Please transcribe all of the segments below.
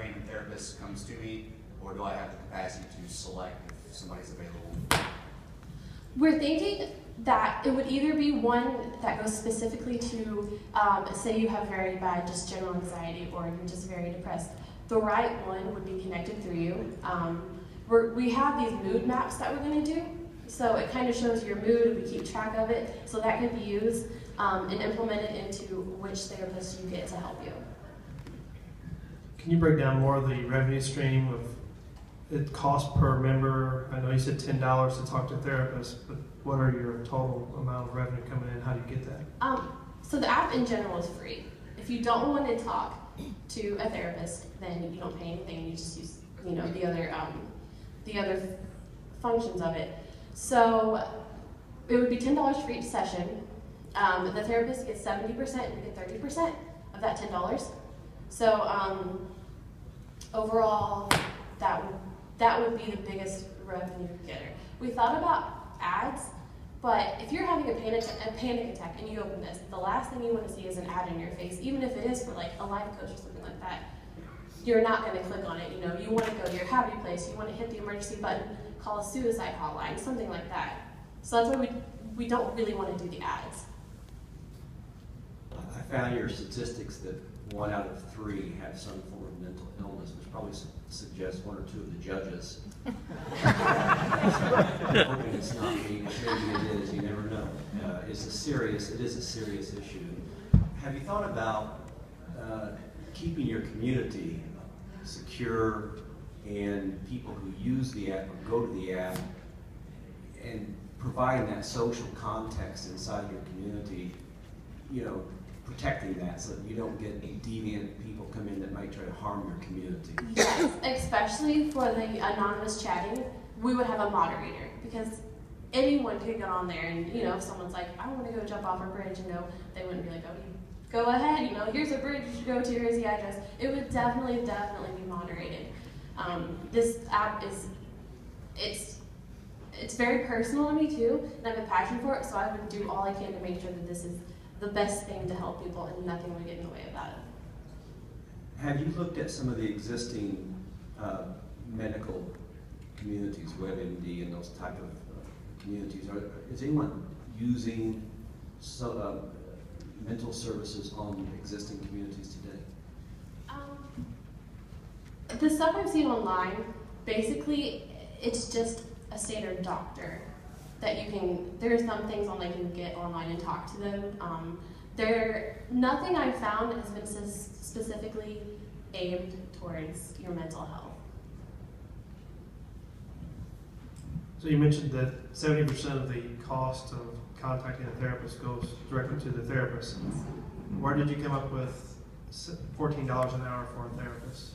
trained therapist comes to me, or do I have the capacity to select if somebody's available? We're thinking that it would either be one that goes specifically to, say you have very bad just general anxiety or you're just very depressed. The right one would be connected through you. We have these mood maps that we're going to do, so it kind of shows your mood, we keep track of it, so that can be used and implemented into which therapist you get to help you. Can you break down more of the revenue stream of it cost per member? I know you said $10 to talk to a therapist, but what are your total amount of revenue coming in? How do you get that? So the app in general is free. If you don't want to talk to a therapist, then you don't pay anything. You just use, the other functions of it. So it would be $10 for each session. The therapist gets 70% and you get 30% of that $10. So overall, that would be the biggest revenue getter. We thought about ads, but if you're having a panic attack and you open this, the last thing you want to see is an ad in your face, even if it is for like a life coach or something like that. You're not going to click on it. You want to go to your happy place, you want to hit the emergency button, call a suicide hotline, something like that. So that's why we don't really want to do the ads. I found your statistics that 1 out of 3 have some form of mental illness, which probably suggests 1 or 2 of the judges. I'm hoping it's not me. Maybe it is. You never know. It is a serious issue. Have you thought about keeping your community secure and people who use the app or go to the app and providing that social context inside your community, protecting that so that you don't get deviant people come in that might try to harm your community? Yes, especially for the anonymous chatting, we would have a moderator because anyone could get on there and, if someone's like, I want to go jump off a bridge, they wouldn't be like, oh, go ahead, here's a bridge you should go to, here's the address. It would definitely be moderated. This app it's very personal to me too, and I have a passion for it, so I would do all I can to make sure that this is the best thing to help people and nothing would get in the way of that. Have you looked at some of the existing medical communities, WebMD and those type of communities? Is anyone using mental services on existing communities today? The stuff I've seen online, basically, it's just a standard doctor that there are some things on you can get online and talk to them. Nothing I've found has been specifically aimed towards your mental health. So you mentioned that 70% of the cost of contacting a therapist goes directly to the therapist. Where did you come up with $14 an hour for a therapist?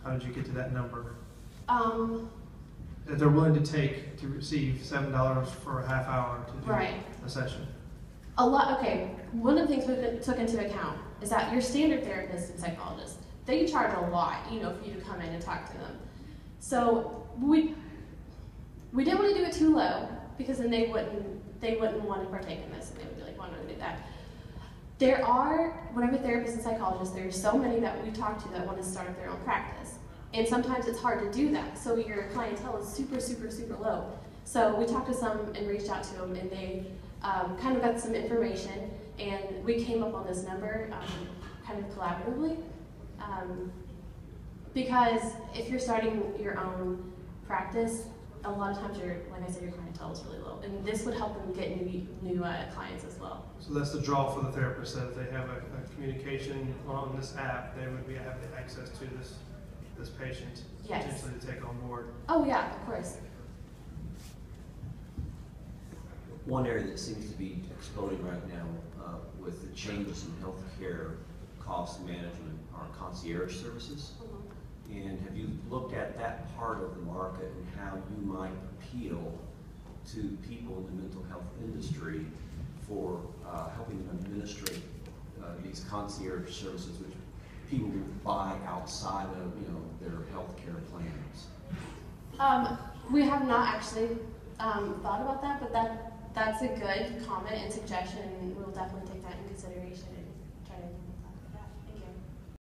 How did you get to that number? That they're willing to receive $7 for a half hour to do a session. One of the things we took into account is that your standard therapist and psychologist, they charge a lot, for you to come in and talk to them. So we didn't want to do it too low because then they wouldn't want to partake in this and they would be like, why don't we do that? When I'm a therapist and psychologist, there are so many that we talk to that want to start up their own practice. And sometimes it's hard to do that, so your clientele is super, super, super low. So we talked to some and reached out to them, and they kind of got some information, and we came up on this number kind of collaboratively. Because if you're starting your own practice, a lot of times your clientele is really low, and this would help them get new clients as well. So that's the draw for the therapist, that if they have a communication on this app, they would have the access to this patient potentially to take on board. Oh yeah, of course. One area that seems to be exploding right now with the changes in healthcare cost management are concierge services. And have you looked at that part of the market and how you might appeal to people in the mental health industry for helping them administrate these concierge services, which people will buy outside of their healthcare plans? We have not actually thought about that, but that's a good comment and suggestion, and we'll definitely take that into consideration